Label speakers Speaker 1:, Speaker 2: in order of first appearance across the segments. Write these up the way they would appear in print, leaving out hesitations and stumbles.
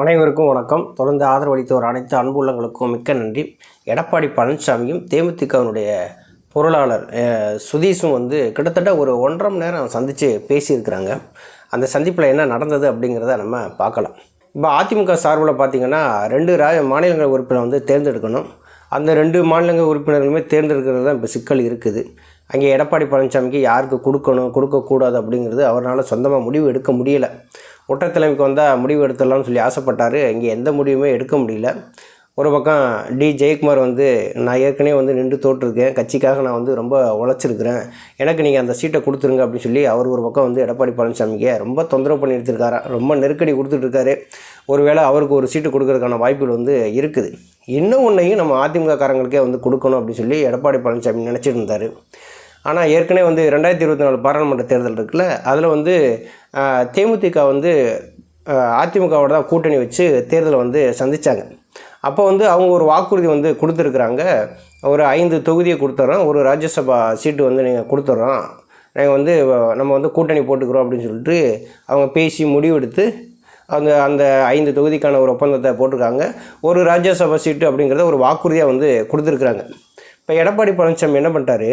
Speaker 1: அனைவருக்கும் வணக்கம். தொடர்ந்து ஆதரவளித்தோர் அனைத்து அன்புள்ளங்களுக்கும் மிக்க நன்றி. எடப்பாடி பழனிசாமியும் தேமுதிகவினுடைய பொருளாளர் சுதீஷும் கிட்டத்தட்ட ஒரு 1.5 மணி நேரம் சந்தித்து பேசியிருக்கிறாங்க. அந்த சந்திப்பில் என்ன நடந்தது அப்படிங்கிறத நம்ம பார்க்கலாம். இப்போ அதிமுக சார்பில் பார்த்திங்கன்னா 2 மாநிலங்கள் உறுப்பினர் தேர்ந்தெடுக்கணும். அந்த 2 மாநிலங்கள் உறுப்பினர்களுமே தேர்ந்தெடுக்கிறது தான் இப்போ சிக்கல் இருக்குது. அங்கே எடப்பாடி பழனிசாமிக்கு யாருக்கு கொடுக்கணும் கொடுக்கக்கூடாது அப்படிங்கிறது அவரால் சொந்தமாக முடிவு எடுக்க முடியலை. ஒற்றைத்தலைமைக்கு வந்தால் முடிவு எடுத்துடலாம்னு சொல்லி ஆசைப்பட்டார். இங்கே எந்த முடிவுமே எடுக்க முடியல. ஒரு பக்கம் ஜெயக்குமார் நான் ஏற்கனவே நின்று தோற்றுருக்கேன், கட்சிக்காக நான் ரொம்ப உழைச்சிருக்கிறேன், எனக்கு நீங்கள் அந்த சீட்டை கொடுத்துருங்க அப்படின்னு சொல்லி அவர் ஒரு பக்கம் எடப்பாடி பழனிசாமிக்கு ரொம்ப தொந்தரவு பண்ணி எடுத்துருக்காரா, ரொம்ப நெருக்கடி கொடுத்துட்ருக்காரு. ஒருவேளை அவருக்கு ஒரு சீட்டு கொடுக்கறதுக்கான வாய்ப்புகள் இருக்குது. இன்னும் ஒன்றையும் நம்ம அதிமுக காரங்களுக்கே கொடுக்கணும் அப்படின்னு சொல்லி எடப்பாடி பழனிசாமி நினச்சிட்டு இருந்தார். ஆனால் ஏற்கனவே 2024 பாராளுமன்ற தேர்தல் இருக்குல்ல, அதில் தேமுதிக அதிமுகவோட தான் கூட்டணி வச்சு தேர்தலை சந்தித்தாங்க. அப்போ அவங்க ஒரு வாக்குறுதி கொடுத்துருக்குறாங்க. ஒரு 5 தொகுதியை கொடுத்துட்றோம், ஒரு ராஜ்யசபா சீட்டு நீங்கள் கொடுத்துட்றோம், நாங்கள் நம்ம கூட்டணி போட்டுக்கிறோம் அப்படின்னு சொல்லிட்டு அவங்க பேசி முடிவெடுத்து அந்த 5 தொகுதிக்கான ஒரு ஒப்பந்தத்தை போட்டிருக்காங்க. ஒரு ராஜ்யசபா சீட்டு அப்படிங்கிறத ஒரு வாக்குறுதியாக கொடுத்துருக்குறாங்க. இப்போ எடப்பாடி பழனிசாமி என்ன பண்ணிட்டாரு,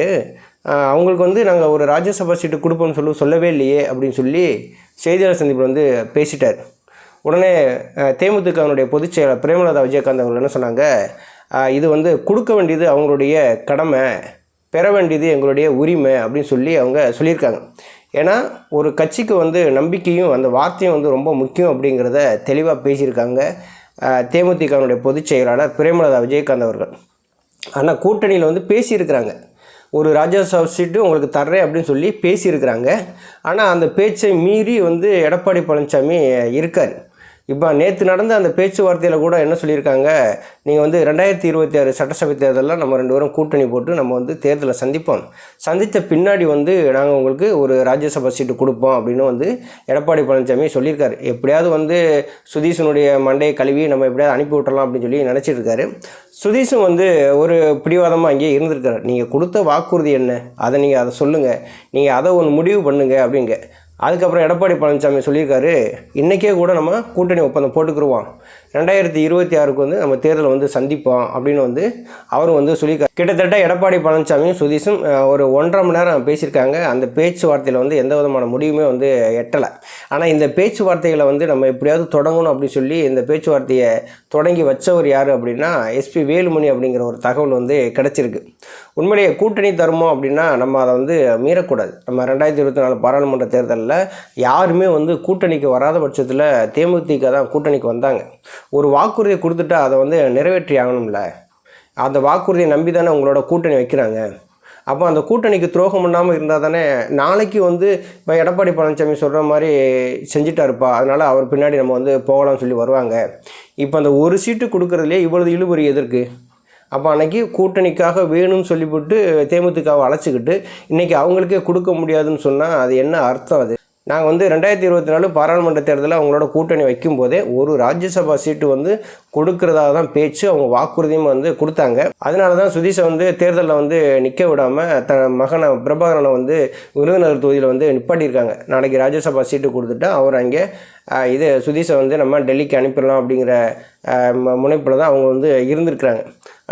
Speaker 1: அவங்களுக்கு நாங்கள் ஒரு ராஜ்யசபா சீட்டு கொடுப்போம்னு சொல்லவே இல்லையே அப்படின்னு சொல்லி செய்தியாளர் சந்திப்பில் பேசிட்டார். உடனே தேமுதிகவினுடைய பொதுச் செயலர் பிரேமலதா விஜயகாந்த் அவர்கள் என்ன சொன்னாங்க, இது கொடுக்க வேண்டியது அவங்களுடைய கடமை, பெற வேண்டியது எங்களுடைய உரிமை அப்படின்னு சொல்லி அவங்க சொல்லியிருக்காங்க. ஏன்னா ஒரு கட்சிக்கு நம்பிக்கையும் அந்த வார்த்தையும் ரொம்ப முக்கியம் அப்படிங்கிறத தெளிவாக பேசியிருக்காங்க தேமுதிகவினுடைய பொதுச் செயலாளர் பிரேமலதா விஜயகாந்த் அவர்கள். ஆனால் கூட்டணியில் பேசியிருக்கிறாங்க, ஒரு ராஜ்யசபா சீட்டு உங்களுக்கு தர்றேன் அப்படின்னு சொல்லி பேசியிருக்கிறாங்க. ஆனால் அந்த பேச்சை மீறி எடப்பாடி பழனிசாமி இருக்கார். இப்போ நேற்று நடந்த அந்த பேச்சுவார்த்தையில் கூட என்ன சொல்லியிருக்காங்க, நீங்கள் 2026 சட்டசபை தேர்தலில் நம்ம 2 பேரும் கூட்டணி போட்டு நம்ம தேர்தலை சந்திப்போம், சந்தித்த பின்னாடி நாங்கள் உங்களுக்கு ஒரு ராஜ்யசபா சீட்டு கொடுப்போம் அப்படின்னு எடப்பாடி பழனிசாமி சொல்லியிருக்காரு. எப்படியாவது சுதீஷனுடைய மண்டையை கழுவி நம்ம எப்படியாவது அனுப்பி விட்டுறலாம் அப்படின்னு சொல்லி நினச்சிட்டு இருக்காரு. சுதீஷும் ஒரு பிடிவாதமாக அங்கேயே இருந்திருக்காரு. நீங்கள் கொடுத்த வாக்குறுதி என்ன, அதை சொல்லுங்கள், நீங்கள் அதை ஒன்று முடிவு பண்ணுங்க அப்படிங்க. அதுக்கப்புறம் எடப்பாடி பழனிசாமி சொல்லியிருக்காரு, இன்றைக்கே கூட நம்ம கூட்டணி ஒப்பந்தம் போட்டுக்கிடுவோம், 2026க்கு நம்ம தேர்தலை சந்திப்போம் அப்படின்னு அவரும் சொல்லியிருக்காரு. கிட்டத்தட்ட எடப்பாடி பழனிசாமியும் சுதீஷும் ஒரு 1.5 மணி நேரம் பேசியிருக்காங்க. அந்த பேச்சுவார்த்தையில் எந்த விதமான முடிவுமே எட்டலை. ஆனால் இந்த பேச்சுவார்த்தைகளை நம்ம எப்படியாவது தொடங்கணும் அப்படின்னு சொல்லி இந்த பேச்சுவார்த்தையை தொடங்கி வச்சவர் யார் அப்படின்னா SP வேலுமணி அப்படிங்கிற ஒரு தகவல் கிடச்சிருக்கு. உண்மையிலேயே கூட்டணி தருமோ அப்படின்னா நம்ம அதை மீறக்கூடாது. நம்ம 2024 பாராளுமன்ற தேர்தலில் யாருமே கூட்டணிக்கு வராத பட்சத்தில் தேமுதிக தான் கூட்டணிக்கு வந்தாங்க. ஒரு வாக்குறுதியை கொடுத்துட்டா அதை நிறைவேற்றி ஆகணும்ல. அந்த வாக்குறுதியை நம்பி தானே உங்களோட கூட்டணி வைக்கிறாங்க. அப்போ அந்த கூட்டணிக்கு துரோகம் பண்ணாமல் இருந்தால் தானே நாளைக்கு இப்போ எடப்பாடி பழனிசாமி சொல்கிற மாதிரி செஞ்சிட்டாருப்பா, அதனால் அவர் பின்னாடி நம்ம போகலாம்னு சொல்லி வருவாங்க. இப்போ அந்த ஒரு சீட்டு கொடுக்குறதுலே இவ்வளவு இழுபறி எதற்கு? அப்போ அன்றைக்கி கூட்டணிக்காக வேணும்னு சொல்லிவிட்டு தேமுதிகவை அழைச்சிக்கிட்டு இன்றைக்கி அவங்களுக்கே கொடுக்க முடியாதுன்னு சொன்னால் அது என்ன அர்த்தம்? அது நாங்கள் 2024 பாராளுமன்ற தேர்தலில் அவங்களோட கூட்டணி வைக்கும்போதே ஒரு ராஜ்யசபா சீட்டு கொடுக்குறதாக தான் பேச்சு, அவங்க வாக்குறுதியும் கொடுத்தாங்க. அதனால தான் சுதீஷை தேர்தலில் நிற்க விடாமல் தன் மகனை பிரபாகரனை விருதுநகர் தொகுதியில் நிப்பாட்டியிருக்காங்க. நாளைக்கு ராஜ்யசபா சீட்டு கொடுத்துட்டா அவர் அங்கே சுதீஷை நம்ம டெல்லிக்கு அனுப்பிடலாம் அப்படிங்கிற முனைப்பில் தான் அவங்க இருந்திருக்கிறாங்க.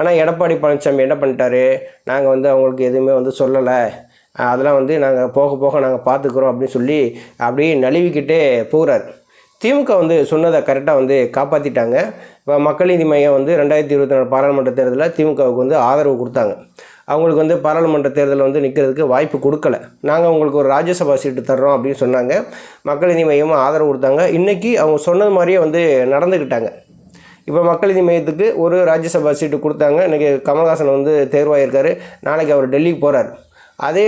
Speaker 1: ஆனால் எடப்பாடி பழனிசாமி என்ன பண்ணிட்டாரு, நாங்கள் அவங்களுக்கு எதுவுமே சொல்லலை, அதெல்லாம் நாங்கள் போக போக நாங்கள் பார்த்துக்குறோம் அப்படின்னு சொல்லி அப்படியே நழுவிக்கிட்டே போகிறார். திமுக சொன்னதை கரெக்டாக காப்பாற்றிட்டாங்க. இப்போ மக்கள் நீதி மையம் 2024 பாராளுமன்ற தேர்தலில் திமுகவுக்கு ஆதரவு கொடுத்தாங்க. அவங்களுக்கு பாராளுமன்ற தேர்தலில் நிற்கிறதுக்கு வாய்ப்பு கொடுக்கல. நாங்கள் உங்களுக்கு ஒரு ராஜ்யசபா சீட்டு தர்றோம் அப்படின்னு சொன்னாங்க. மக்கள் நீதி மையமும் ஆதரவு கொடுத்தாங்க. இன்றைக்கி அவங்க சொன்னது மாதிரியே நடந்துக்கிட்டாங்க. இப்போ மக்கள் நீதி மையத்துக்கு ஒரு ராஜ்யசபா சீட்டு கொடுத்தாங்க. இன்றைக்கி கமல்ஹாசன் தேர்வாயிருக்காரு. நாளைக்கு அவர் டெல்லிக்கு போகிறார். அதே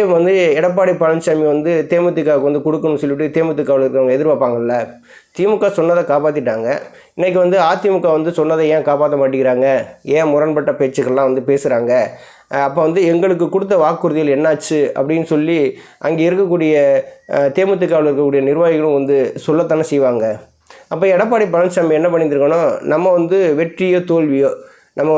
Speaker 1: எடப்பாடி பழனிசாமி தேமுதிகவுக்கு கொடுக்கணும்னு சொல்லிவிட்டு தேமுதிகவில் இருக்கிறவங்க எதிர்பார்ப்பாங்கல்ல. திமுக சொன்னதை காப்பாற்றிட்டாங்க. இன்றைக்கி அதிமுக சொன்னதை ஏன் காப்பாற்ற மாட்டேங்கிறாங்க, ஏன் முரண்பட்ட பேச்சுக்கள்லாம் பேசுகிறாங்க? அப்போ எங்களுக்கு கொடுத்த வாக்குறுதிகள் என்னாச்சு அப்படின்னு சொல்லி அங்கே இருக்கக்கூடிய தேமுதிகவில் இருக்கக்கூடிய நிர்வாகிகளும் சொல்லத்தானே செய்வாங்க. அப்போ எடப்பாடி பழனிசாமி என்ன பண்ணியிருக்கணும், நம்ம வெற்றியோ தோல்வியோ நம்ம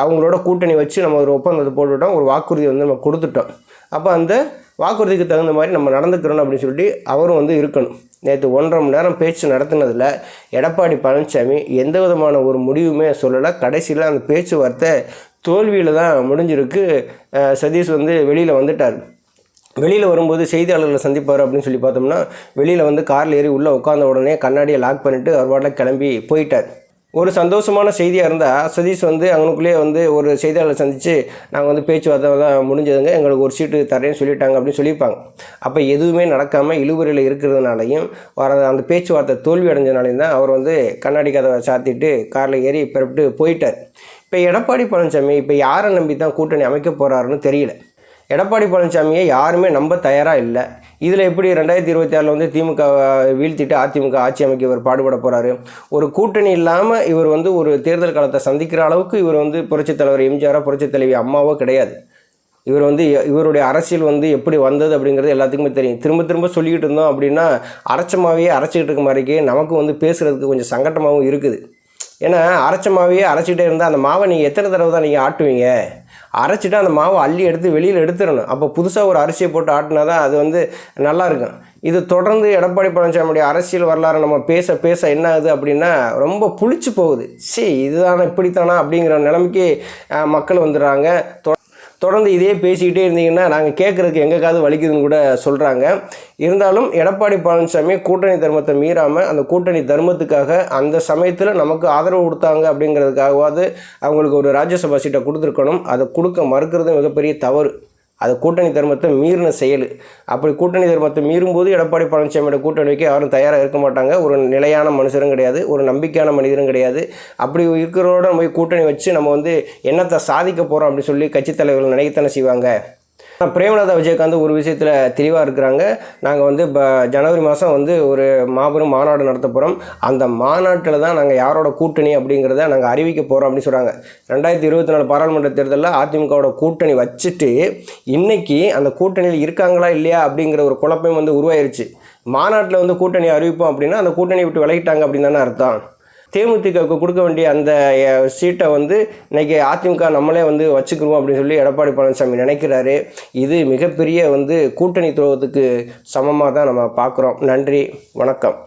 Speaker 1: அவங்களோட கூட்டணி வச்சு நம்ம ஒரு ஒப்பந்தத்தை போட்டுவிட்டோம், ஒரு வாக்குறுதி நம்ம கொடுத்துட்டோம். அப்போ அந்த வாக்குறுதிக்கு தகுந்த மாதிரி நம்ம நடந்துக்கிறோம் அப்படின்னு சொல்லிட்டு அவரும் வந்து இருக்கணும். நேற்று 1.5 மணி நேரம் பேச்சு நடத்தினதில் எடப்பாடி பழனிசாமி எந்த விதமான ஒரு முடிவுமே சொல்லலை. கடைசியில் அந்த பேச்சுவார்த்தை தோல்வியில் தான் முடிஞ்சிருக்கு. சதீஷ் வந்து வெளியில் வந்துட்டார். வெளியில் வரும்போது செய்தியாளர்களை சந்திப்பார் அப்படின்னு சொல்லி பார்த்தோம்னா, வெளியில் வந்து காரில் ஏறி உள்ளே உட்காந்த உடனே கண்ணாடியை லாக் பண்ணிவிட்டு அவர் பாட்டில் கிளம்பி போயிட்டார். ஒரு சந்தோஷமான செய்தியாக இருந்தால் சதீஷ் வந்து அவனுக்குள்ளேயே வந்து ஒரு செய்தியாளர் சந்தித்து நாங்கள் வந்து பேச்சுவார்த்தை தான் முடிஞ்சதுங்க, எங்களுக்கு ஒரு சீட்டு தரேன்னு சொல்லிட்டாங்க அப்படின்னு சொல்லியிருப்பாங்க. அப்போ எதுவுமே நடக்காமல் இழுபறியில் இருக்கிறதுனாலையும் அந்த பேச்சுவார்த்தை தோல்வி அடைஞ்சதுனாலையும் தான் அவர் வந்து கண்ணாடி கதவை சாத்திட்டு காரில் ஏறி பிறப்பிட்டு போயிட்டார். இப்போ எடப்பாடி பழனிசாமி இப்போ யாரை நம்பி தான் கூட்டணி அமைக்க போகிறாருன்னு தெரியல. எடப்பாடி பழனிசாமியை யாருமே நம்ப தயாராக இல்லை. இதில் எப்படி 2026 வந்து திமுக வீழ்த்திட்டு அதிமுக ஆட்சி அமைக்க இவர் பாடுபட போகிறாரு? ஒரு கூட்டணி இல்லாமல் இவர் வந்து ஒரு தேர்தல் காலத்தை சந்திக்கிற அளவுக்கு இவர் வந்து புரட்சித் தலைவர் எம்ஜிஆரோ புரட்சித் தலைவி அம்மாவோ கிடையாது. இவர் வந்து இவருடைய அரசியல் வந்து எப்படி வந்தது அப்படிங்கிறது எல்லாத்துக்குமே தெரியும். திரும்ப திரும்ப சொல்லிக்கிட்டு இருந்தோம் அப்படின்னா அரைச்சமாகவே அரைச்சிக்கிட்டு இருக்க மாதிரிக்கே நமக்கு வந்து பேசுகிறதுக்கு கொஞ்சம் சங்கட்டமாகவும் இருக்குது. ஏன்னா அரைச்சமாகவே அரைச்சிக்கிட்டே இருந்தால் அந்த மாவை நீங்கள் எத்தனை தடவை தான் நீங்கள் ஆட்டுவீங்க? அரைச்சிட்டு அந்த மாவை அள்ளி எடுத்து வெளியில் எடுத்துடணும். அப்போ புதுசாக ஒரு அரிசியை போட்டு ஆட்டினா தான் அது வந்து நல்லாயிருக்கும். இது தொடர்ந்து எடப்பாடி பழனிசாமியுடைய அரசியல் வரலாறு நம்ம பேச பேச என்ன ஆகுது அப்படின்னா ரொம்ப புளிச்சு போகுது. இதுதானே இப்படித்தானா அப்படிங்கிற நிலைமைக்கு மக்கள் வந்துடுறாங்க. தொடர்ந்து இதே பேசிக்கிட்டே இருந்தீங்கன்னா நாங்கள் கேட்குறதுக்கு எங்கள் காது வலிக்குதுன்னு கூட சொல்கிறாங்க. இருந்தாலும் எடப்பாடி பழனிசாமி கூட்டணி தர்மத்தை மீறாமல் அந்த கூட்டணி தர்மத்துக்காக அந்த சமயத்தில் நமக்கு ஆதரவு கொடுத்தாங்க அப்படிங்கிறதுக்காகவாது அவங்களுக்கு ஒரு ராஜ்யசபா சீட்டை கொடுத்துருக்கணும். அதை கொடுக்க மறுக்கிறது மிகப்பெரிய தவறு. அது கூட்டணி தர்மத்தை மீறின செயல். அப்படி கூட்டணி தர்மத்தை மீறும்போது எடப்பாடி பழனிசாமியோட கூட்டணி வைக்க யாரும் தயாராக இருக்க மாட்டாங்க. ஒரு நிலையான மனுஷரும் கிடையாது, ஒரு நம்பிக்கையான மனிதரும் கிடையாது. அப்படி இருக்கிறோட நம்ம கூட்டணி வச்சு நம்ம வந்து என்னத்தை சாதிக்க போகிறோம் அப்படின்னு சொல்லி கட்சித் தலைவர்கள் நினைக்கத்தானே செய்வாங்க. பிரேமலதா விஜயகாந்த் ஒரு விஷயத்தில் தெளிவாக இருக்கிறாங்க. நாங்கள் வந்து ஜனவரி மாதம் வந்து ஒரு மாபெரும் மாநாடு நடத்த போகிறோம். அந்த மாநாட்டில் தான் நாங்கள் யாரோட கூட்டணி அப்படிங்கிறத நாங்கள் அறிவிக்க போகிறோம் அப்படின்னு சொல்கிறாங்க. 2024 பாராளுமன்ற தேர்தலில் அதிமுகவோட கூட்டணி வச்சுட்டு இன்றைக்கி அந்த கூட்டணியில் இருக்காங்களா இல்லையா அப்படிங்கிற ஒரு குழப்பம் வந்து உருவாயிருச்சு. மாநாட்டில் வந்து கூட்டணி அறிவிப்போம் அப்படின்னா அந்த கூட்டணியை விட்டு விலகிட்டாங்க அப்படின்னு தானே அர்த்தம். தேமுதிகவுக்கு கொடுக்க வேண்டிய அந்த சீட்டை வந்து இன்றைக்கி அதிமுக நம்மளே வந்து வச்சுக்கிருவோம் அப்படின்னு சொல்லி எடப்பாடி பழனிசாமி நினைக்கிறாரு. இது மிகப்பெரிய வந்து கூட்டணி துரோகத்துக்கு சமமாக தான் நம்ம பார்க்குறோம். நன்றி, வணக்கம்.